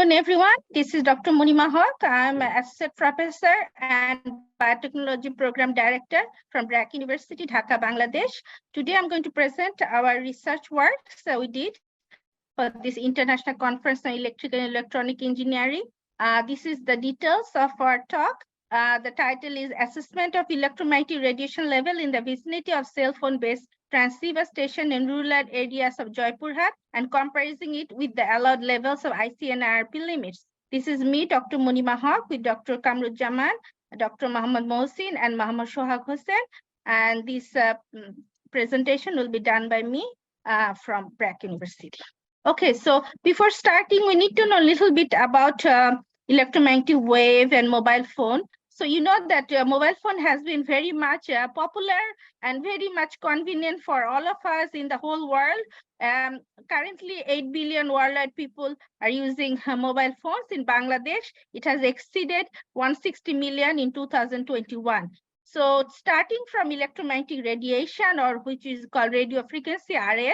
afternoon, everyone. This is Dr. Munima Haq. I'm an associate professor and biotechnology program director from BRAC University, Dhaka, Bangladesh. Today, I'm going to present our research works that we did for this International Conference on Electrical and Electronic Engineering. This is the details of our talk. The title is Assessment of Electromagnetic Radiation Level in the Vicinity of Cell Phone-Based Transceiver Station in Rural Areas of Joypurhat and comparing it with the allowed levels of IC and IRP limits. This is me, Dr. Munima Haq, with Dr. Kamruzzaman, Dr. Mohammad Mohsin, and Mohammad Sohag Hossain. And this presentation will be done by me from BRAC University. Okay, so before starting, we need to know a little bit about electromagnetic wave and mobile phone. So you know that mobile phone has been very much popular and very much convenient for all of us in the whole world. Currently, 8 billion worldwide people are using mobile phones. In Bangladesh, it has exceeded 160 million in 2021. So starting from electromagnetic radiation, or which is called radio frequency, RF,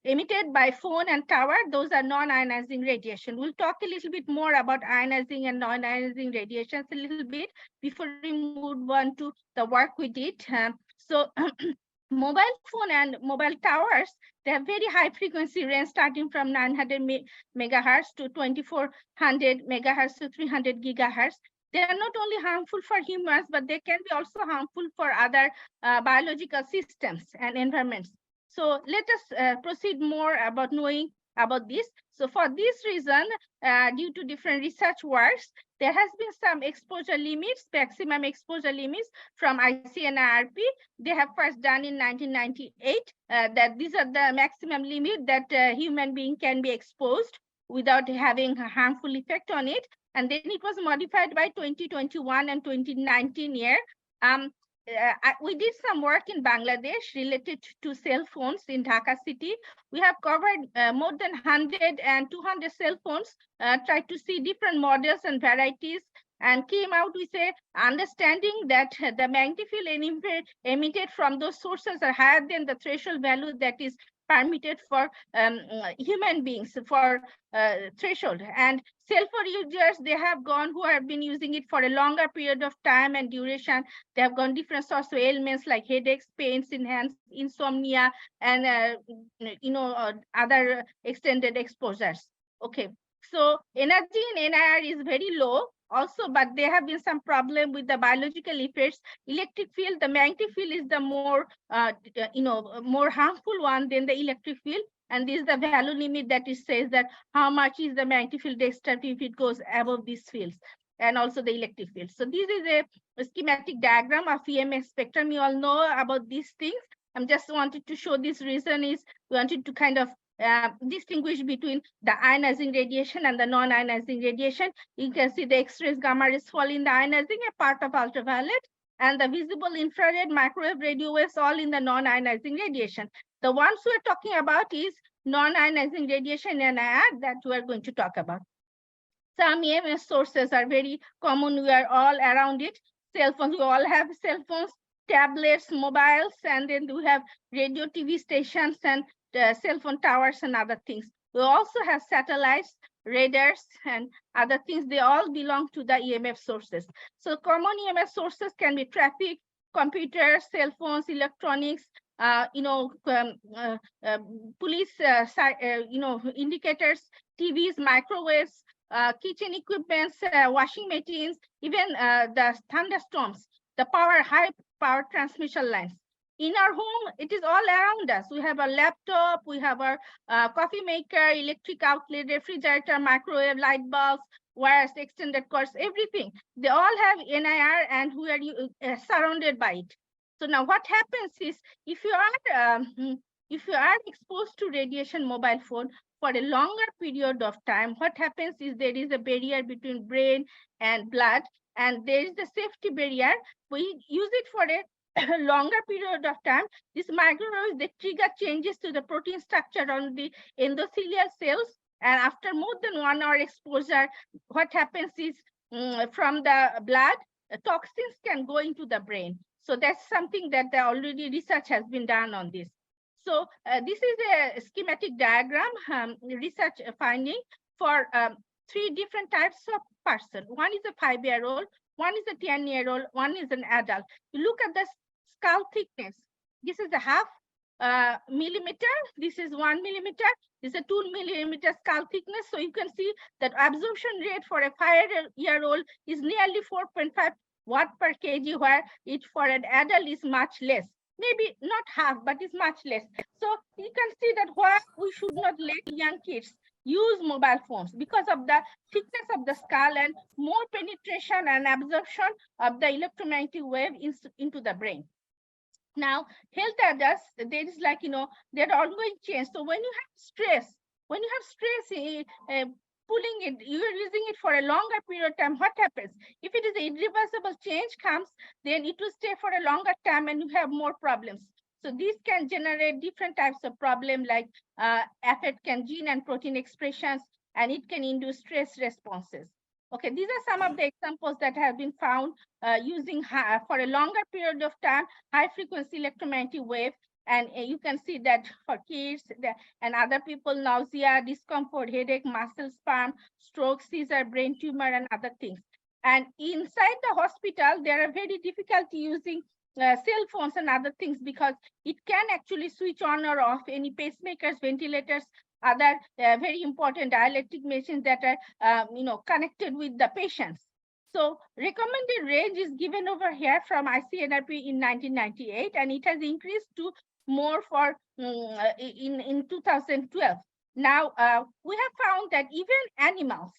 emitted by phone and tower, those are non-ionizing radiation. We'll talk a little bit more about ionizing and non-ionizing radiations a little bit before we move on to the work we did. So mobile phone and mobile towers, they have very high frequency range starting from 900 megahertz to 2400 megahertz to 300 gigahertz. They are not only harmful for humans, but they can be also harmful for other biological systems and environments. So let us proceed more about knowing about this. So for this reason, due to different research works, there has been some exposure limits, maximum exposure limits from IC and IRP. They have first done in 1998 that these are the maximum limit that human being can be exposed without having a harmful effect on it. And then it was modified by 2021 and 2019 year. We did some work in Bangladesh related to cell phones in Dhaka city. We have covered more than 100 and 200 cell phones, tried to see different models and varieties, and came out with a understanding that the magnetic field emitted from those sources are higher than the threshold value that is permitted for human beings for threshold. And cell phone users, they have gone who have been using it for a longer period of time and duration. They have gone different sorts of ailments like headaches, pains in hands, insomnia, and other extended exposures. Okay, so energy in NIR is very low also, but there have been some problem with the biological effects. Electric field, the magnetic field is the more more harmful one than the electric field. And this is the value limit that it says that how much is the magnetic field destructive if it goes above these fields, and also the electric field. So this is a schematic diagram of EMF spectrum. You all know about these things. I'm just wanted to show this reason is we wanted to kind of distinguish between the ionizing radiation and the non-ionizing radiation. You can see the X-rays, gamma rays fall in the ionizing, a part of ultraviolet, and the visible infrared, microwave, radio waves all in the non-ionizing radiation. The ones we're talking about is non-ionizing radiation and NIR that we're going to talk about. Some EMF sources are very common. We are all around it. Cell phones, we all have cell phones, tablets, mobiles, and then we have radio, TV stations, and cell phone towers and other things. We also have satellites, radars, and other things. They all belong to the EMF sources. So common EMF sources can be traffic, computers, cell phones, electronics, police, indicators, TVs, microwaves, kitchen equipments, washing machines, even the thunderstorms, the high power transmission lines. In our home, it is all around us. We have a laptop, we have our coffee maker, electric outlet, refrigerator, microwave, light bulbs, wires, extended cords, everything. They all have NIR, and we are surrounded by it. So now what happens is if you are exposed to radiation mobile phone for a longer period of time, what happens is there is a barrier between brain and blood, and there is the safety barrier. We use it for a longer period of time. These microwaves, they trigger changes to the protein structure on the endothelial cells, and after more than 1 hour exposure, what happens is from the blood, toxins can go into the brain. So that's something that already research has been done on this. So this is a schematic diagram, research finding for three different types of person. One is a 5-year-old, one is a 10-year-old, one is an adult. You look at the skull thickness. This is a half millimeter. This is 1 millimeter. This is a 2 millimeter skull thickness. So you can see that absorption rate for a 5-year-old is nearly 4.5 watt per kg, where it for an adult is much less. Maybe not half, but it's much less. So you can see that why we should not let young kids use mobile phones, because of the thickness of the skull and more penetration and absorption of the electromagnetic wave into the brain. Now, health adults, there is like, there are ongoing change. So when you have stress, pulling it, you are using it for a longer period of time, what happens? If it is irreversible change comes, then it will stay for a longer time and you have more problems. So these can generate different types of problem, like affect gene and protein expressions, and it can induce stress responses. Okay, these are some of the examples that have been found using for a longer period of time, high frequency electromagnetic wave. And you can see that for kids and other people, nausea, discomfort, headache, muscle spasm, stroke, seizure, brain tumor, and other things. And inside the hospital, there are very difficulty using cell phones and other things, because it can actually switch on or off any pacemakers, ventilators, other very important dielectric machines that are connected with the patients. So recommended range is given over here from ICNRP in 1998, and it has increased to more for in 2012. Now we have found that even animals,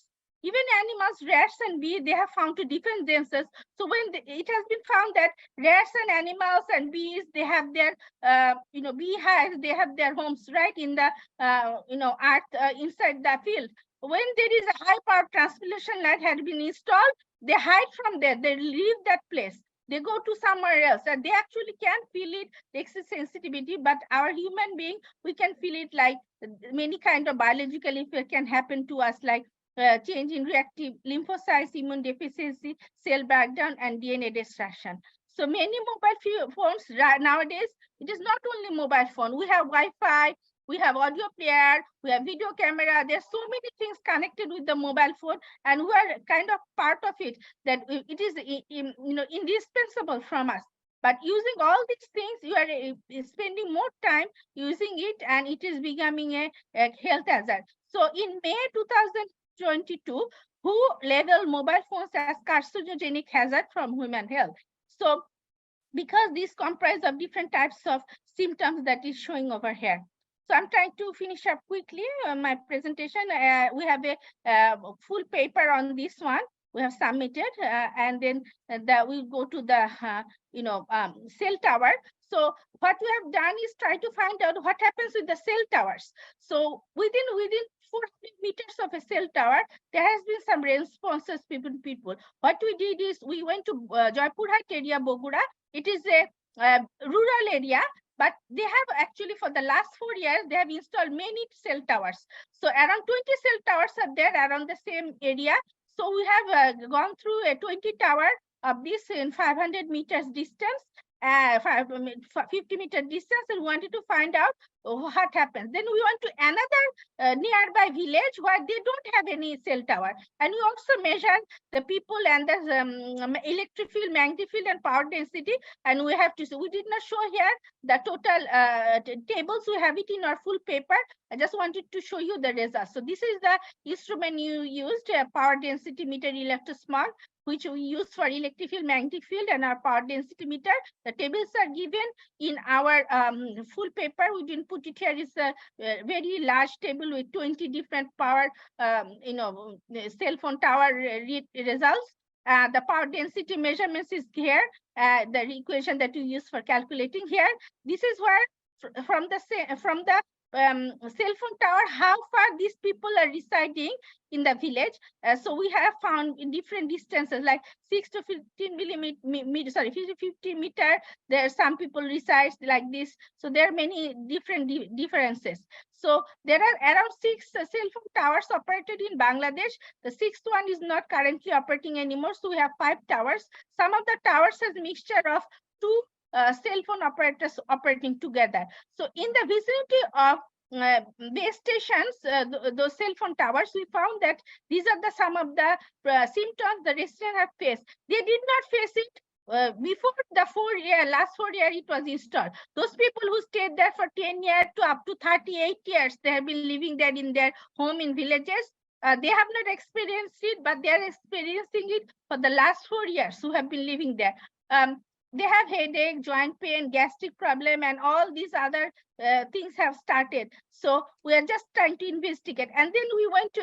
rats and bees, they have found to defend themselves. So when it has been found that rats and animals and bees, they have their beehives, they have their homes right in the inside the field. When there is a high power transpiration light had been installed, they hide from there, they leave that place, they go to somewhere else, and they actually can feel it, the excess sensitivity. But our human being, we can feel it, like many kind of biological effect can happen to us, like change in reactive lymphocytes, immune deficiency, cell breakdown, and DNA destruction. So many mobile phones nowadays, it is not only mobile phone. We have Wi-Fi, we have audio player, we have video camera. There's so many things connected with the mobile phone, and we are kind of part of it, that it is indispensable from us. But using all these things, you are spending more time using it, and it is becoming a health hazard. So in May 2022, WHO labeled mobile phones as carcinogenic hazard from human health. So because these comprise of different types of symptoms that is showing over here. So I'm trying to finish up quickly my presentation. We have a full paper on this one. We have submitted, and then we'll go to the cell tower. So what we have done is try to find out what happens with the cell towers. So within 4 meters of a cell tower, there has been some responses between people. What we did is we went to Joypurhat area, Bogura. It is a rural area, but they have actually, for the last 4 years, they have installed many cell towers. So around 20 cell towers are there around the same area. So we have gone through a 20 tower of this in 500 meters distance, 50 meter distance, and wanted to find out what happens. Then we went to another nearby village where they don't have any cell tower, and we also measured the people and the electric field, magnetic field, and power density. And we have to, so we did not show here the total tables. We have it in our full paper. I just wanted to show you the results. So this is the instrument you used, power density meter electrosmog, which we use for electric field, magnetic field, and our power density meter. The tables are given in our full paper. We didn't put it here. It's a very large table with 20 different power, cell phone tower results. The power density measurements is here. The equation that we use for calculating here. This is where from the cell phone tower, how far these people are residing in the village. So we have found in different distances, like 6 to 15 millimeter, 50 meter. There are some people reside like this. So there are many different differences. So there are around 6 cell phone towers operated in Bangladesh. The 6th one is not currently operating anymore. So we have 5 towers. Some of the towers has a mixture of 2 cell phone operators operating together. So in the vicinity of base stations, those cell phone towers, we found that these are the some of the symptoms the residents have faced. They did not face it before the last 4 year it was installed. Those people who stayed there for 10 years to up to 38 years, they have been living there in their home in villages. They have not experienced it, but they are experiencing it for the last 4 years who have been living there. They have headache, joint pain, gastric problem, and all these other things have started. So we are just trying to investigate. And then we went to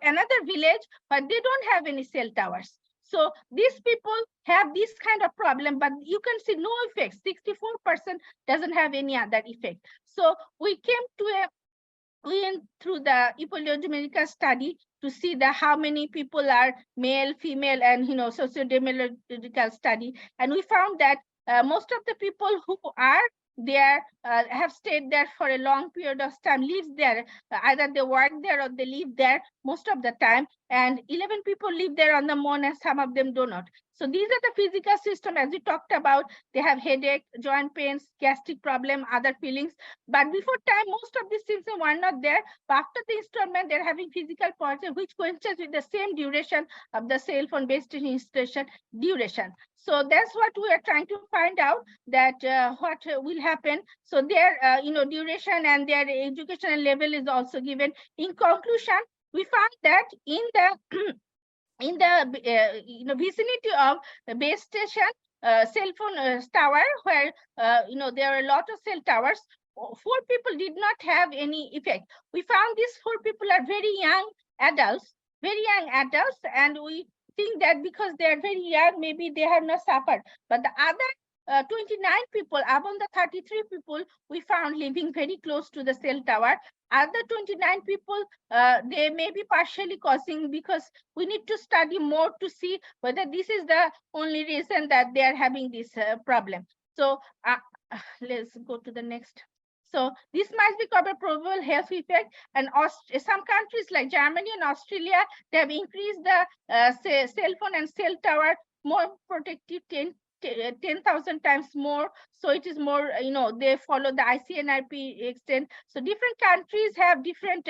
another village, but they don't have any cell towers. So these people have this kind of problem, but you can see no effects. 64% doesn't have any other effect. So we came to we went through the epidemiological study to see how many people are male, female, and socio-demographical study, and we found that most of the people who are there have stayed there for a long period of time, lives there. Either they work there or they live there most of the time, and 11 people live there on the moon, and some of them do not. So these are the physical system, as we talked about. They have headache, joint pains, gastric problem, other feelings. But before time, most of these symptoms were not there. But after the installment, they're having physical problems, which coincides with the same duration of the cell phone-based installation duration. So that's what we are trying to find out, that what will happen. So their duration and their educational level is also given. In conclusion, we found that in the in the vicinity of the base station cell phone tower, where there are a lot of cell towers, 4 people did not have any effect. We found these 4 people are very young adults, and we think that because they are very young, maybe they have not suffered. But the other 29 people, among the 33 people, we found living very close to the cell tower. Other 29 people, they may be partially causing, because we need to study more to see whether this is the only reason that they are having this problem. So let's go to the next. So this might be covered probable health effect, and some countries like Germany and Australia, they have increased the cell phone and cell tower more protective 10,000 times more. So it is more, they follow the ICNRP extent. So different countries have different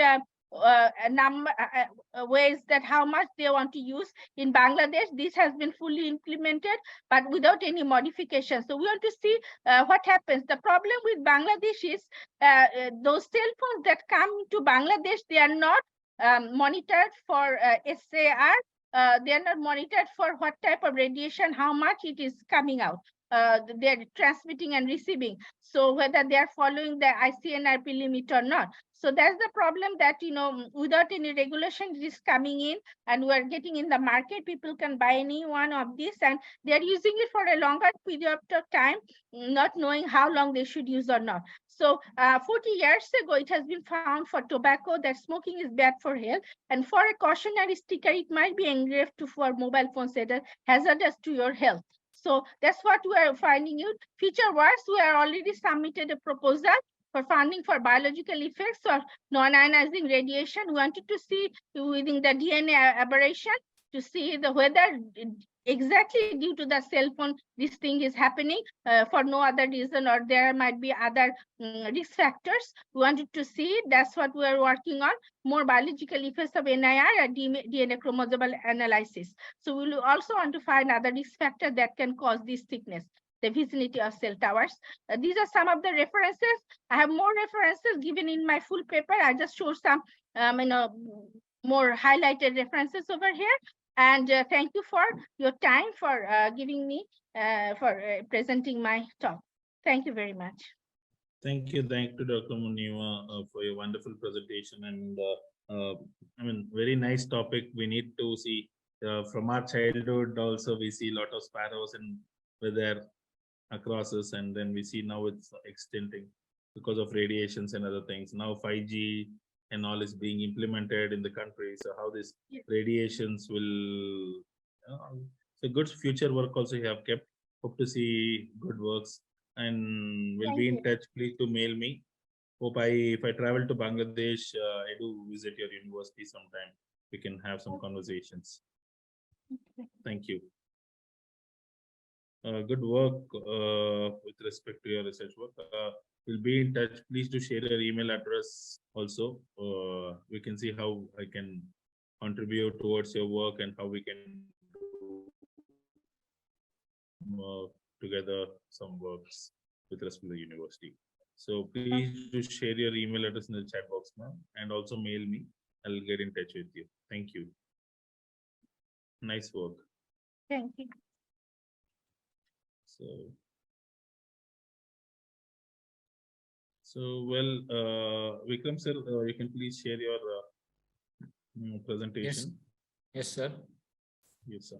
ways that how much they want to use. In Bangladesh, this has been fully implemented, but without any modification. So we want to see what happens. The problem with Bangladesh is those cell phones that come to Bangladesh, they are not monitored for SAR. They are not monitored for what type of radiation, how much it is coming out. They're transmitting and receiving. So whether they are following the ICNRP limit or not. So that's the problem, that without any regulation, it is coming in, and we are getting in the market. People can buy any one of these, and they are using it for a longer period of time, not knowing how long they should use or not. So 40 years ago, it has been found for tobacco that smoking is bad for health, and for a cautionary sticker, it might be engraved for mobile phones that are hazardous to your health. So that's what we are finding out. Future works, we are already submitted a proposal for funding for biological effects of non-ionizing radiation. We wanted to see within the DNA aberration, to see whether exactly due to the cell phone this thing is happening for no other reason, or there might be other risk factors. We wanted to see. That's what we are working on, more biological effects of NIR and DNA chromosomal analysis. So we will also want to find other risk factors that can cause this sickness, the vicinity of cell towers. These are some of the references. I have more references given in my full paper. I just showed some more highlighted references over here. And thank you for your time, for giving me for presenting my talk. Thank you very much. Thank you to Dr. Munima for your wonderful presentation, and very nice topic. We need to see from our childhood also, we see a lot of sparrows and weather across us, and then we see now it's extending because of radiations and other things. Now 5G and all is being implemented in the country. So how this radiations will, so good future work also you have kept. Hope to see good works, and we'll be in touch. Please to mail me. Hope if I travel to Bangladesh, I do visit your university sometime. We can have some conversations. Thank you. Good work with respect to your research work. We'll be in touch. Please do share your email address also. We can see how I can contribute towards your work and how we can do together some works with respect to the university. So please do share your email address in the chat box now, and also mail me. I'll get in touch with you. Thank you. Nice work. Thank you. So well, Vikram sir, you can please share your presentation. Yes, sir. Yes, sir.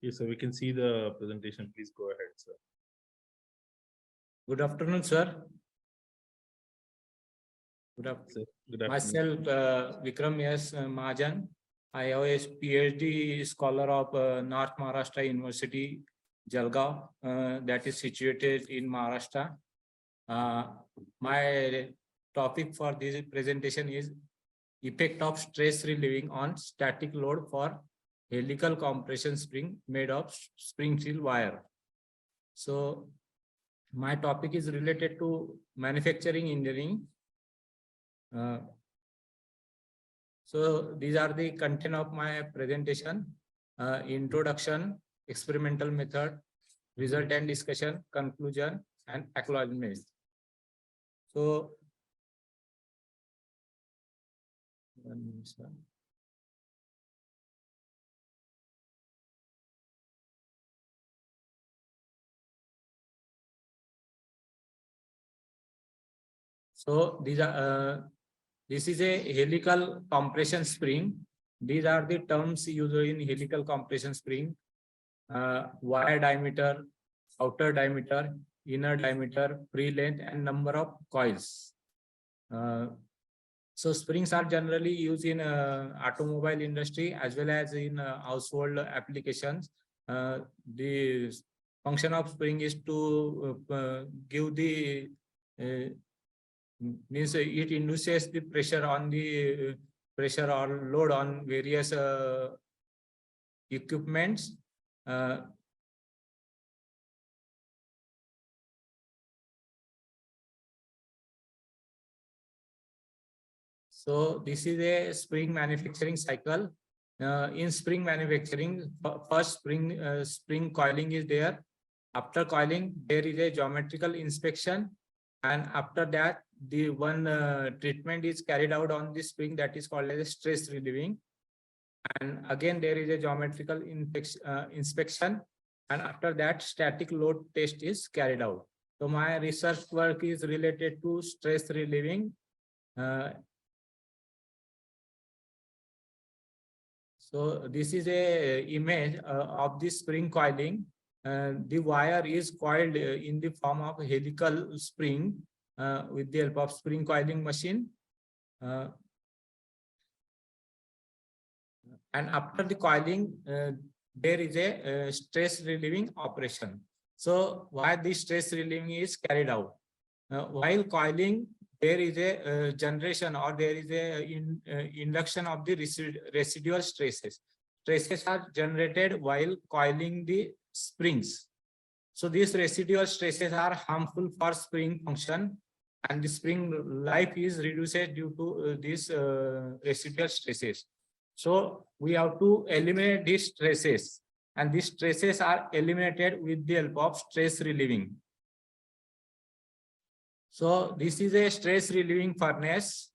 Yes, sir. We can see the presentation. Please go ahead, sir. Good afternoon, sir. Good afternoon. Good afternoon. Myself, Vikram S. Mahajan. I have a PhD scholar of North Maharashtra University, Jalgaon, that is situated in Maharashtra. My topic for this presentation is effect of stress relieving on static load for helical compression spring made of spring steel wire. So my topic is related to manufacturing engineering. So these are the content of my presentation: introduction, experimental method, result and discussion, conclusion, and acknowledgement. So these are this is a helical compression spring. These are the terms used in helical compression spring: wire diameter, outer diameter, inner diameter, free length, and number of coils. So springs are generally used in automobile industry as well as in household applications. The function of spring is to give the means it induces the pressure on the pressure or load on various equipments. So this is a spring manufacturing cycle. In spring manufacturing, first spring coiling is there. After coiling, there is a geometrical inspection, and after that, the one treatment is carried out on the spring that is called as stress relieving. And again, there is a geometrical inspection, and after that, static load test is carried out. So my research work is related to stress relieving. So this is a image of the spring coiling. The wire is coiled in the form of helical spring with the help of spring coiling machine. And after the coiling, there is a stress relieving operation. So why this stress relieving is carried out? While coiling, there is a generation or there is a induction of the residual stresses. Stresses are generated while coiling the springs. So these residual stresses are harmful for spring function, and the spring life is reduced due to these residual stresses. So we have to eliminate these stresses, and these stresses are eliminated with the help of stress relieving. So this is a stress relieving furnace.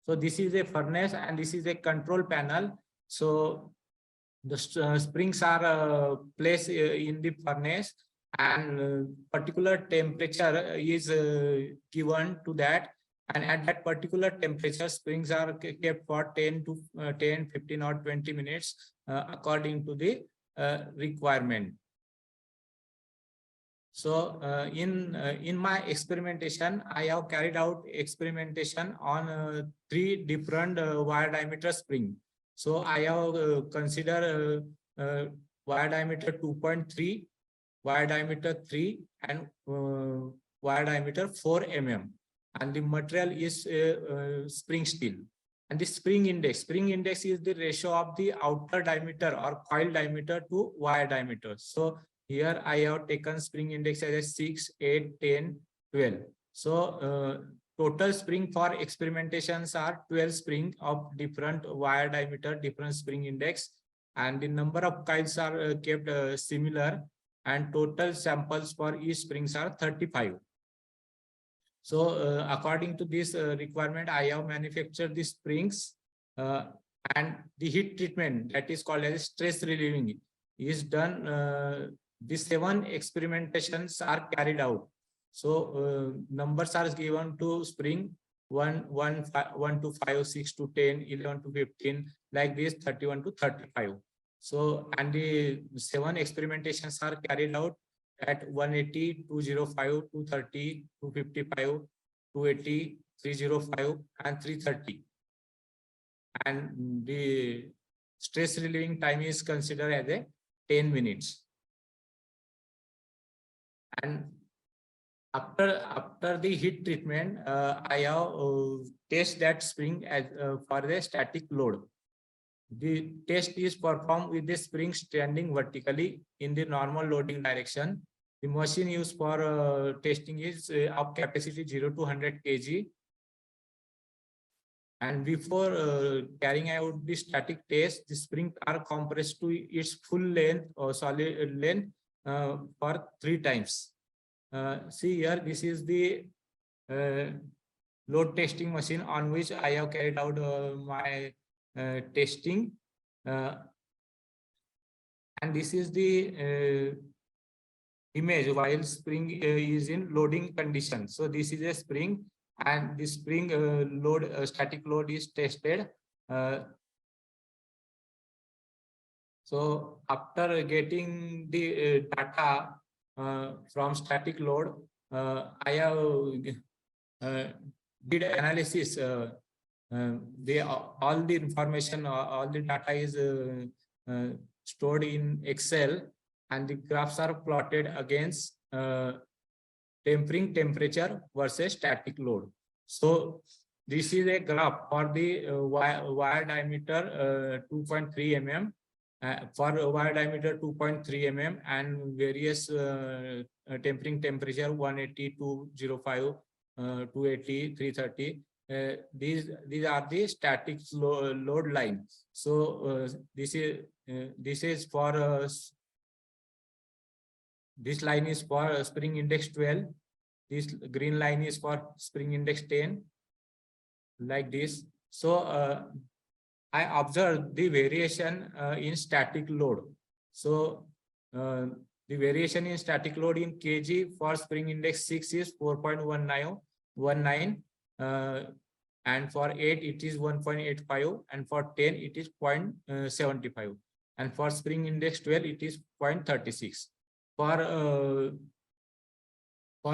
So this is a furnace and this is a control panel. So the springs are placed in the furnace, and particular temperature is given to that. And at that particular temperature, springs are kept for 10, 15 or 20 minutes according to the requirement. So in my experimentation, I have carried out experimentation on 3 different wire diameter spring. So I have considered wire diameter 2.3, wire diameter 3, and wire diameter 4 mm. And the material is spring steel. And the spring index is the ratio of the outer diameter or coil diameter to wire diameter. So here I have taken spring index as a 6, 8, 10, 12. So total spring for experimentations are 12 spring of different wire diameter, different spring index, and the number of coils are kept similar, and total samples for each springs are 35. So according to this requirement, I have manufactured the springs, and the heat treatment, that is called as stress relieving, is done. The 7 experimentations are carried out. So numbers are given to spring 1 to 5, 6 to 10, 11 to 15, like this, 31 to 35. So, and the 7 experimentations are carried out at 180, 205, 230, 255, 280, 305, and 330. And the stress relieving time is considered as a 10 minutes. And after the heat treatment, I have test that spring as for the static load. The test is performed with the spring standing vertically in the normal loading direction. The machine used for testing is of capacity 0 to 100 kg. And before carrying out the static test, the springs are compressed to its full length or solid length for 3 times. See here, this is the load testing machine on which I have carried out my testing. And this is the image while spring is in loading condition. So this is a spring, and the spring load static load is tested. So after getting the data from static load, I have did analysis. All the information, all the data is stored in Excel, and the graphs are plotted against tempering temperature versus static load. So this is a graph for the wire diameter 2.3 mm. For wire diameter 2.3 mm and various tempering temperature 180, 205, 280, 330. These are the static load line. So this is for this line is for spring index 12. This green line is for spring index 10, like this. So I observed the variation in static load. So the variation in static load in kg for spring index 6 is 4.19, and for 8 it is 1.85, and for 10 it is 0.75, and for spring index 12 it is 0.36. For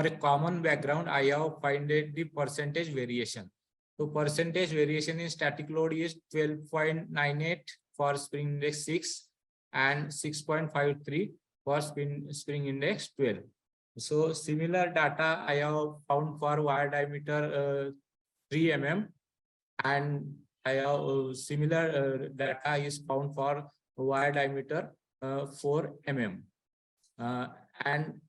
a common background, I have found the percentage variation. So percentage variation in static load is 12.98 for spring index 6 and 6.53 for spring index 12. So similar data I have found for wire diameter 3 mm, and I have similar data is found for wire diameter 4 mm. And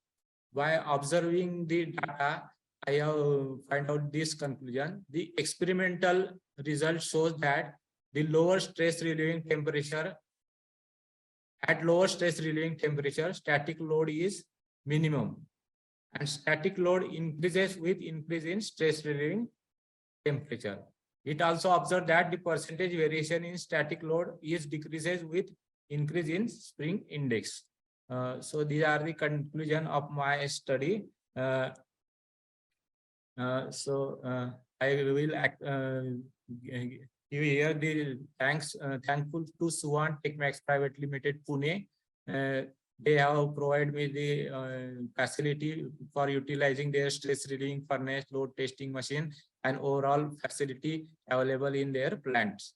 by observing the data, I have find out this conclusion. The experimental result shows that the lower stress relieving temperature, at lower stress relieving temperature, static load is minimum, and static load increases with increase in stress relieving temperature. It also observed that the percentage variation in static load is decreases with increase in spring index. So these are the conclusion of my study. I will give here the thankful to Suwan Techmax Private Limited, Pune. They have provided me the facility for utilizing their stress relieving furnace, load testing machine, and overall facility available in their plants.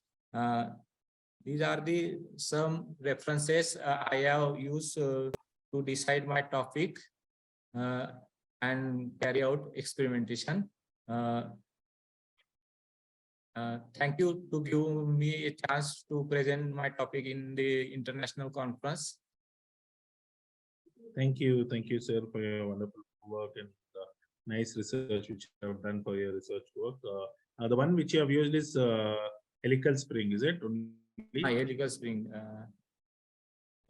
These are the some references I have used to decide my topic and carry out experimentation. Thank you to give me a chance to present my topic in the international conference. Thank you, sir, for your wonderful work and nice research which you have done for your research work. The one which you have used is helical spring, is it? Only? Helical spring.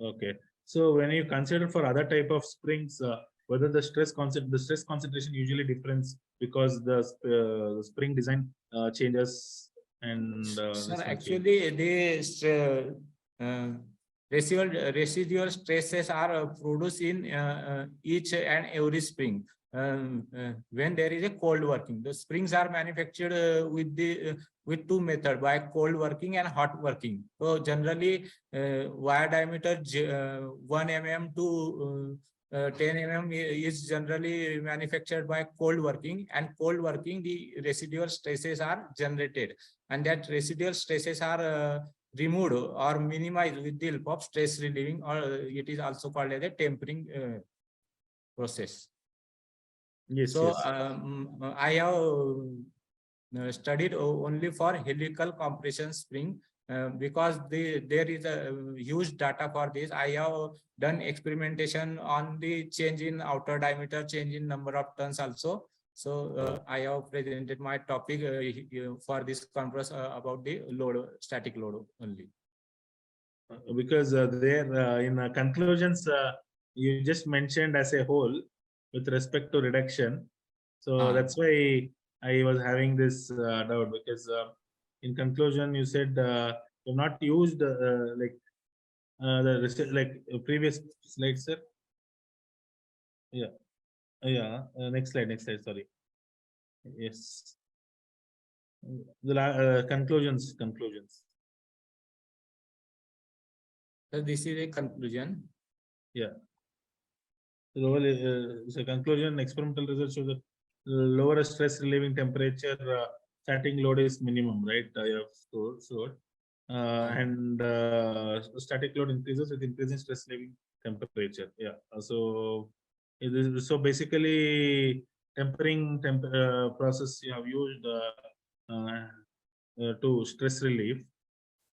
Okay. So when you consider for other type of springs, whether the stress concentration usually difference because the spring design changes and Sir, actually, the residual stresses are produced in each and every spring. When there is a cold working, the springs are manufactured with two methods, by cold working and hot working. So generally, wire diameter 1 mm to 10 mm is generally manufactured by cold working, and cold working the residual stresses are generated, and that residual stresses are removed or minimized with the help of stress relieving, or it is also called as a tempering process. Yes, so yes. I have studied only for helical compression spring because there is a huge data for this. I have done experimentation on the change in outer diameter, change in number of turns also. So I have presented my topic for this conference about the load, static load only. Because there in conclusions, you just mentioned as a whole with respect to reduction. So that's why I was having this doubt, because in conclusion you said you've not used like previous slide, sir. Yeah. Next slide. Sorry. Yes. The conclusions. So this is a conclusion. Yeah. So conclusion, experimental results show that lower stress relieving temperature, starting load is minimum, right? You have stored. And static load increases with increasing stress relieving temperature. Yeah. So it is, so basically tempering process you have used to stress relieve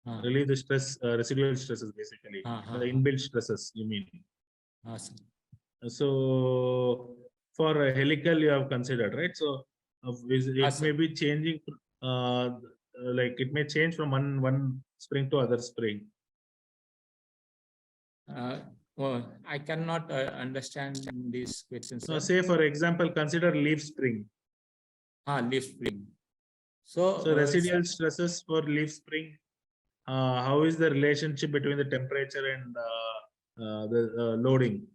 the stress, residual stresses, basically the inbuilt stresses, you mean. So for a helical you have considered, right? So it may be changing, like it may change from one spring to other spring. Well, I cannot understand this question, sir. So say for example, consider leaf spring. Leaf spring. So residual stresses for leaf spring, how is the relationship between the temperature and the loading?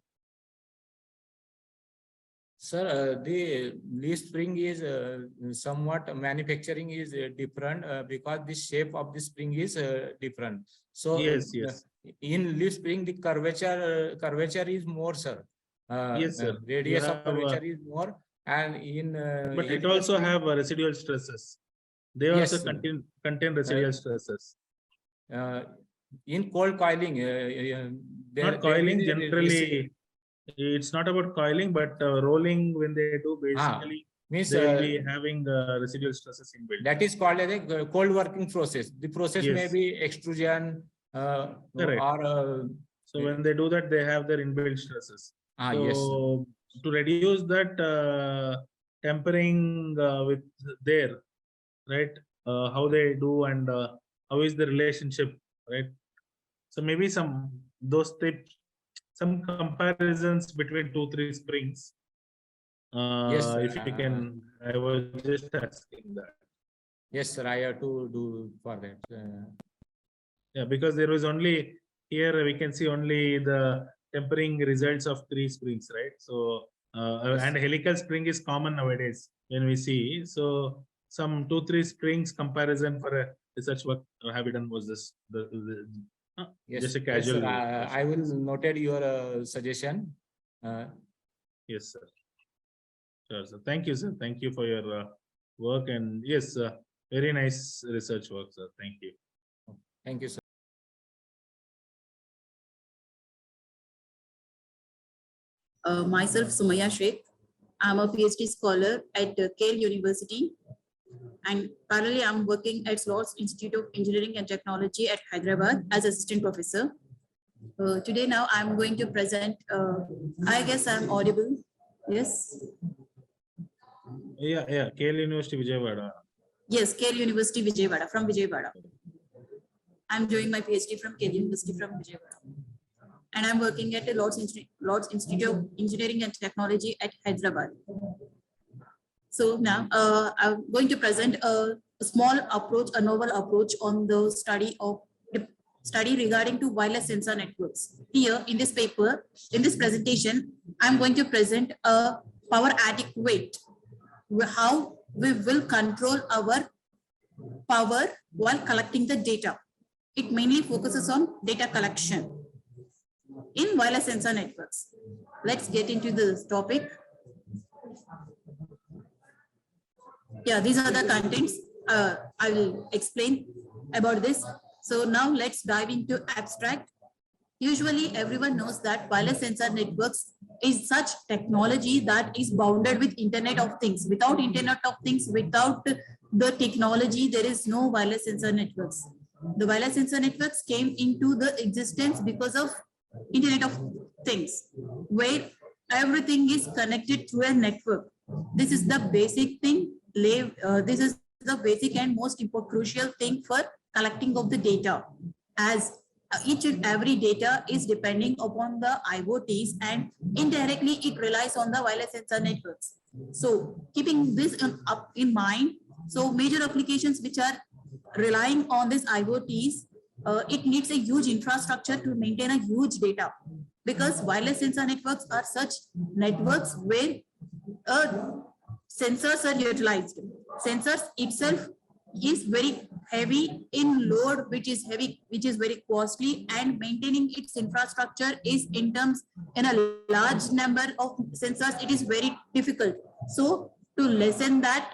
Sir, the leaf spring is somewhat manufacturing is different because the shape of the spring is different. So yes. In leaf spring, the curvature is more, sir. Yes, sir. Radius of curvature is more, and in but it also spring, have residual stresses. They also contain residual stresses. In cold coiling, not coiling generally. It's not about coiling, but rolling when they do, basically means they will be having residual stresses inbuilt. That is called as a cold working process. The process may be extrusion or so when they do that, they have their inbuilt stresses. So to reduce that, tempering with there, right? How they do and how is the relationship, right? So maybe some comparisons between 2-3 springs. If you can, I was just asking that. Yes, sir, I have to do for that. Yeah, because there was only here we can see only the tempering results of 3 springs, right? So and helical spring is common nowadays when we see. So some 2-3 springs comparison for a research work have you done was this just a casual. Yes, I will noted your suggestion. Yes, sir. Sure, sir. Thank you, sir. Thank you for your work, and yes, very nice research work, sir. Thank you. Thank you, sir. Myself, Sumaya Sheikh. I'm a PhD scholar at Yale University. and parallelly I'm working at Slots Institute of Engineering and Technology at Hyderabad as assistant professor. Today now I'm going to present, I guess I'm audible. Yes. Yeah. KL University Vijayawada. Yes, KL University Vijayawada, from Vijayawada. I'm doing my PhD from KL University from Vijayawada. And I'm working at the Lord's Institute of Engineering and Technology at Hyderabad. So now I'm going to present a small approach, a novel approach on the study regarding to wireless sensor networks. Here in this paper, in this presentation, I'm going to present a power adequate, how we will control our power while collecting the data. It mainly focuses on data collection in wireless sensor networks. Let's get into this topic. Yeah, these are the contents. I will explain about this. So now let's dive into abstract. Usually everyone knows that wireless sensor networks is such technology that is bounded with Internet of Things. Without Internet of Things, without the technology, there is no wireless sensor networks. The wireless sensor networks came into the existence because of Internet of Things, where everything is connected through a network. This is the basic thing. This is the basic and most important crucial thing for collecting of the data, as each and every data is depending upon the IoTs, and indirectly it relies on the wireless sensor networks. So keeping this up in mind, so major applications which are relying on this IoTs, it needs a huge infrastructure to maintain a huge data, because wireless sensor networks are such networks where sensors are utilized. Sensors itself is very heavy in load, which is very costly, and maintaining its infrastructure is in a large number of sensors, it is very difficult. So to lessen that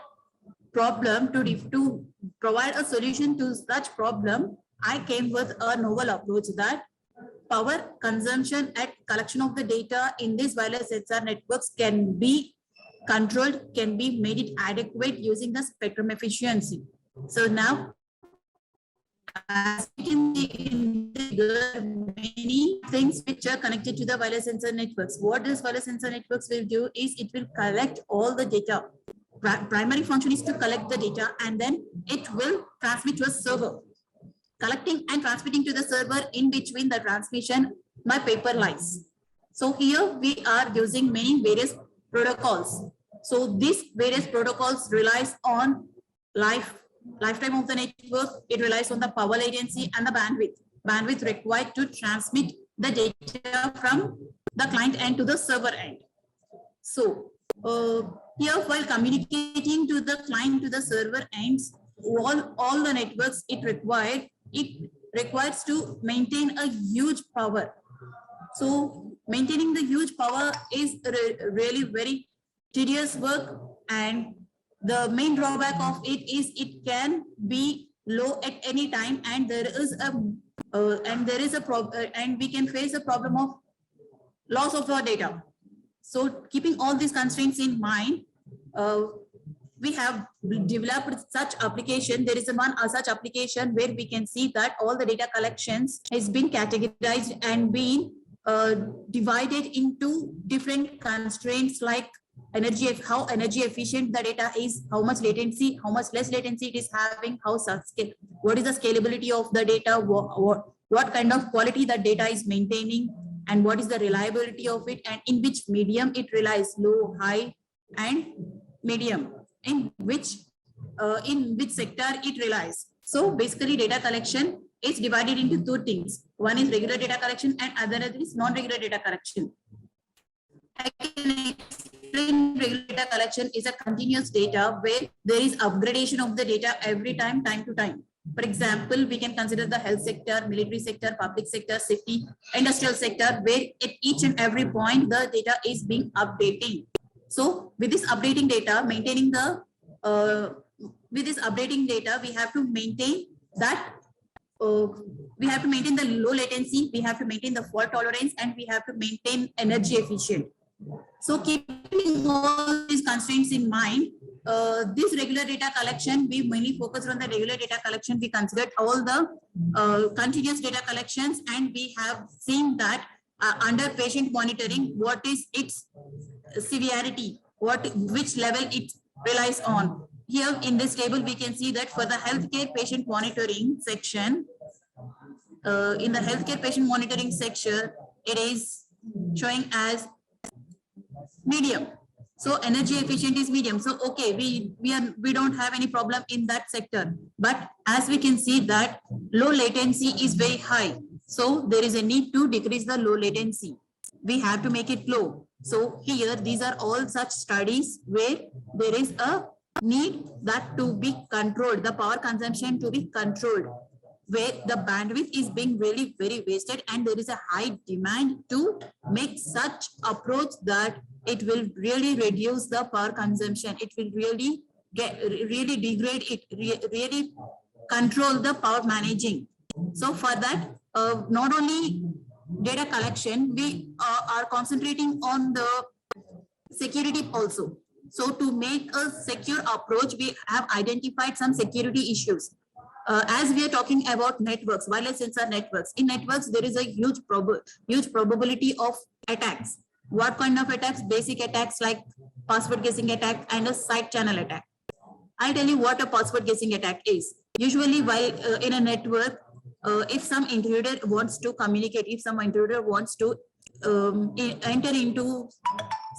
problem, to provide a solution to such problem, I came with a novel approach that power consumption and collection of the data in these wireless sensor networks can be controlled, can be made it adequate using the spectrum efficiency. So now, as you can see, there are many things which are connected to the wireless sensor networks. What this wireless sensor networks will do is it will collect all the data. Primary function is to collect the data, and then it will transmit to a server. Collecting and transmitting to the server, in between the transmission, my paper lies. So here we are using many various protocols. So these various protocols relies on lifetime of the network. It relies on the power latency and the bandwidth required to transmit the data from the client end to the server end. So here, while communicating to the client to the server ends, all the networks it requires to maintain a huge power. So maintaining the huge power is really very tedious work, and the main drawback of it is it can be low at any time, and we can face a problem of loss of our data. So keeping all these constraints in mind, we have developed such application. There is such application where we can see that all the data collections has been categorized and been divided into different constraints, like how energy efficient the data is, how much latency, how much less latency it is having, what is the scalability of the data, what kind of quality the data is maintaining, and what is the reliability of it, and in which medium it relies, low, high, and medium, in which sector it relies. So basically data collection is divided into two things. One is regular data collection and other is non-regular data collection. I can explain regular data collection is a continuous data where there is upgradation of the data every time to time. For example, we can consider the health sector, military sector, public sector, safety, industrial sector, where at each and every point the data is being updating. So with this updating data, we have to maintain that. We have to maintain the low latency, we have to maintain the fault tolerance, and we have to maintain energy efficient. So keeping all these constraints in mind, this regular data collection, we mainly focused on the regular data collection. We considered all the continuous data collections, and we have seen that under patient monitoring, what is its severity, which level it relies on. Here in this table, we can see that for the healthcare patient monitoring section, in the healthcare patient monitoring section, it is showing as medium. So energy efficient is medium. So okay, we don't have any problem in that sector. But as we can see that low latency is very high. So there is a need to decrease the low latency. We have to make it low. So here, these are all such studies where there is a need that to be controlled, the power consumption to be controlled, where the bandwidth is being really very wasted, and there is a high demand to make such approach that it will really reduce the power consumption. It will really degrade it, really control the power managing. So for that, not only data collection, we are concentrating on the security also. So to make a secure approach, we have identified some security issues. As we are talking about networks, wireless sensor networks, in networks, there is a huge probability of attacks. What kind of attacks? Basic attacks like password guessing attack and a side channel attack. I'll tell you what a password guessing attack is. Usually while in a network, if some intruder wants to communicate, if some intruder wants to enter into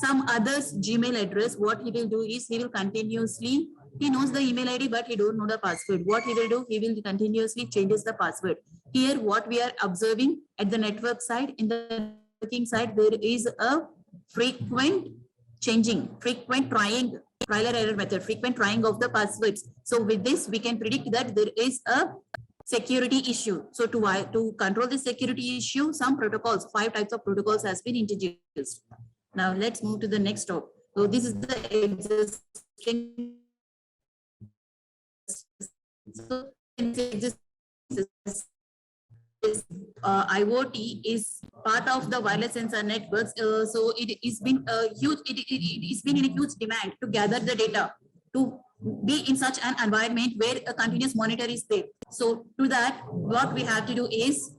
some other's Gmail address, what he will do is he will continuously, he knows the email ID, but he don't know the password. What he will do, he will continuously changes the password. Here, what we are observing at the network side, in the networking side, there is a frequent changing, frequent trying, trial and error method, frequent trying of the passwords. So with this, we can predict that there is a security issue. So to control the security issue, some protocols, 5 types of protocols has been introduced. Now let's move to the next topic. So this is the existing. So IoT is part of the wireless sensor networks. So it is been a huge. It is been in a huge demand to gather the data to be in such an environment where a continuous monitor is there. So to that, what we have to do is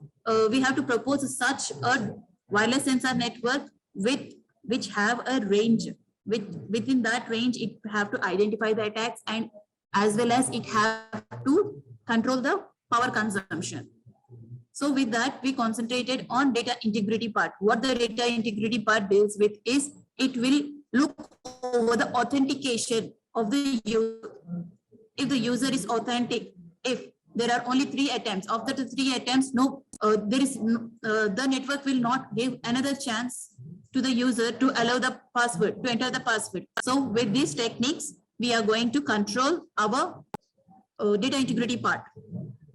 we have to propose such a wireless sensor network which have a range. Within that range, it have to identify the attacks, and as well as it have to control the power consumption. So with that, we concentrated on data integrity part. What the data integrity part deals with is it will look over the authentication of the user. If the user is authentic, if there are only 3 attempts, of the 3 attempts, the network will not give another chance to the user to allow the password, to enter the password. So with these techniques, we are going to control our data integrity part.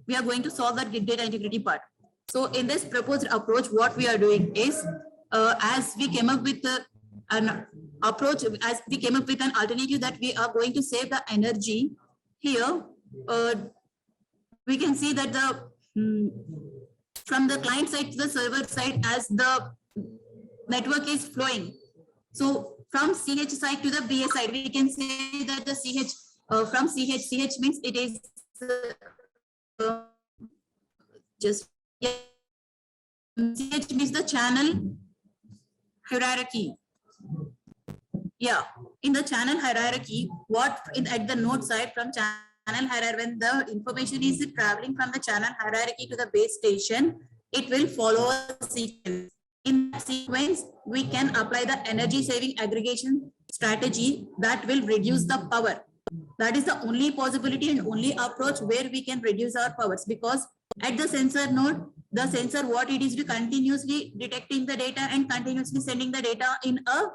We are going to solve that data integrity part. So in this proposed approach, what we are doing is, as we came up with an approach, as we came up with an alternative that we are going to save the energy. Here, we can see that from the client side to the server side, as the network is flowing. So from CH side to the BA side, we can say that the CH from CH means it is CH means the channel hierarchy. Yeah, in the channel hierarchy, at the node side from channel hierarchy, when the information is traveling from the channel hierarchy to the base station, it will follow a sequence. In that sequence, we can apply the energy saving aggregation strategy that will reduce the power. That is the only possibility and only approach where we can reduce our powers, because at the sensor node, the sensor, what it is, to continuously detecting the data and continuously sending the data in a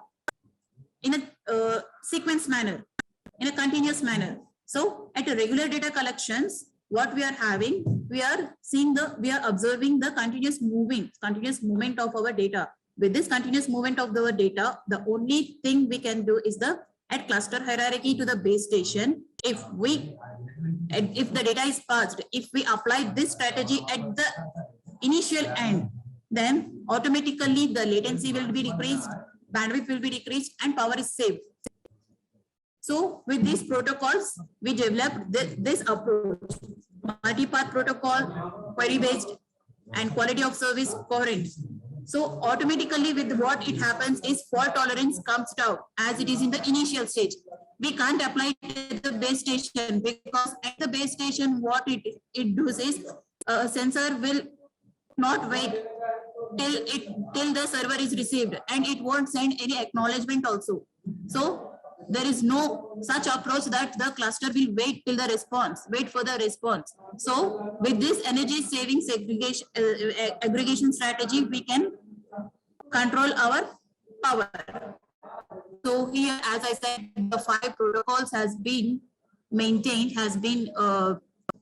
sequence manner, in a continuous manner. So at a regular data collections, what we are having, we are observing the continuous movement of our data. With this continuous movement of our data, the only thing we can do is at cluster hierarchy to the base station, if the data is passed, if we apply this strategy at the initial end, then automatically the latency will be decreased, bandwidth will be decreased, and power is saved. So with these protocols, we developed this approach: multi-path protocol, query-based, and quality of service coherent. So automatically with what it happens is fault tolerance comes down as it is in the initial stage. We can't apply it at the base station, because at the base station what it does is a sensor will not wait till the server is received, and it won't send any acknowledgement also. So there is no such approach that the cluster will wait till the response, wait for the response. So with this energy saving segregation aggregation strategy, we can control our power. So here, as I said, the 5 protocols has been maintained, has been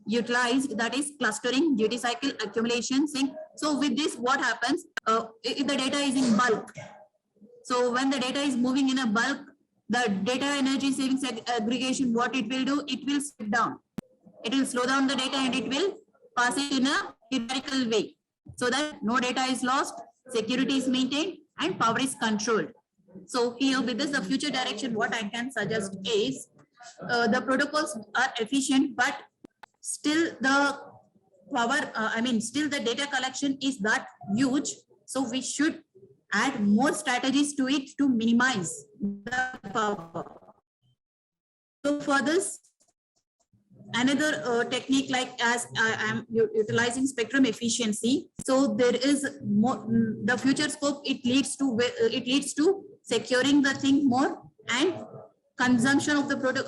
utilized, that is clustering, duty cycle, accumulation, sync. So with this, what happens if the data is in bulk? So when the data is moving in a bulk, the data energy savings aggregation, what it will do, it will step down. It will slow down the data and it will pass it in a hierarchical way, so that no data is lost, security is maintained, and power is controlled. So here with this, the future direction, what I can suggest is the protocols are efficient, but still the power, still the data collection is that huge. So we should add more strategies to it to minimize the power. So for this, another technique, like as I am utilizing spectrum efficiency. So there is more, the future scope, it leads to securing the thing more, and consumption of the product,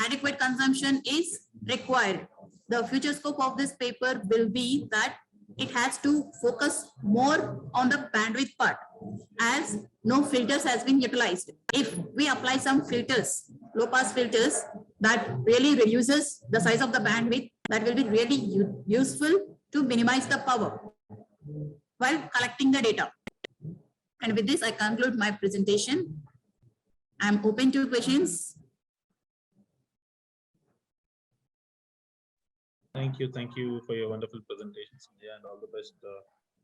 adequate consumption is required. The future scope of this paper will be that it has to focus more on the bandwidth part, as no filters has been utilized. If we apply some filters, low pass filters, that really reduces the size of the bandwidth, that will be really useful to minimize the power while collecting the data. And with this, I conclude my presentation. I'm open to questions. Thank you for your wonderful presentation, Sandhya, and all the best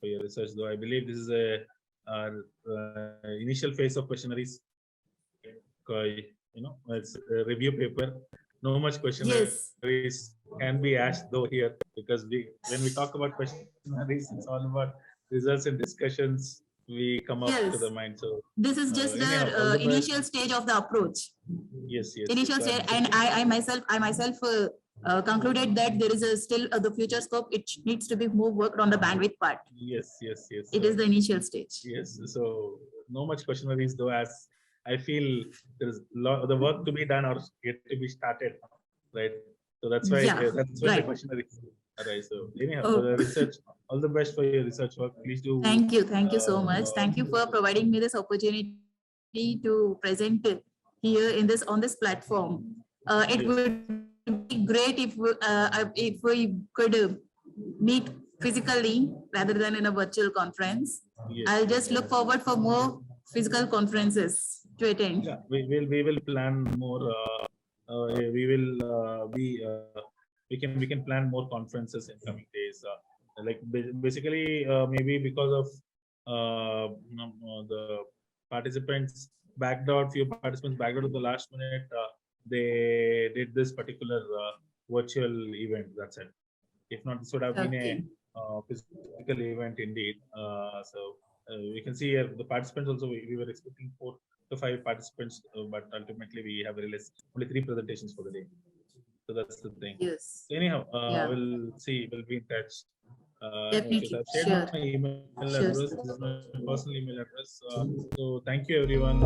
for your research. Though I believe this is a initial phase of questionnaires. It's a review paper. No much questionnaires can be asked though here, because when we talk about questionnaires, it's all about results and discussions we come up to the mind. So this is just the initial stage of the approach. Yes. Initial stage, and I myself concluded that there is still the future scope. It needs to be more worked on the bandwidth part. Yes. It is the initial stage. Yes. So no much questionnaires though, as I feel there's the work to be done or yet to be started, right? So that's why the questionnaire is. Right. So anyhow, for the research, all the best for your research work. Please do. Thank you so much. Thank you for providing me this opportunity to present here on this platform. It would be great if we could meet physically rather than in a virtual conference. Yes. I'll just look forward for more physical conferences to attend. Yeah, we will plan more. We can plan more conferences in coming days. Basically, maybe because of the participants backed out, few participants backed out at the last minute. They did this particular virtual event. That's it. If not, this would have been a physical event indeed. So we can see here the participants also. We were expecting 4 to 5 participants, but ultimately we have released only 3 presentations for the day. So that's the thing. Yes. Anyhow, we'll see. We'll be in touch. Definitely. I've shared my email address. This is my personal email address. So thank you, everyone.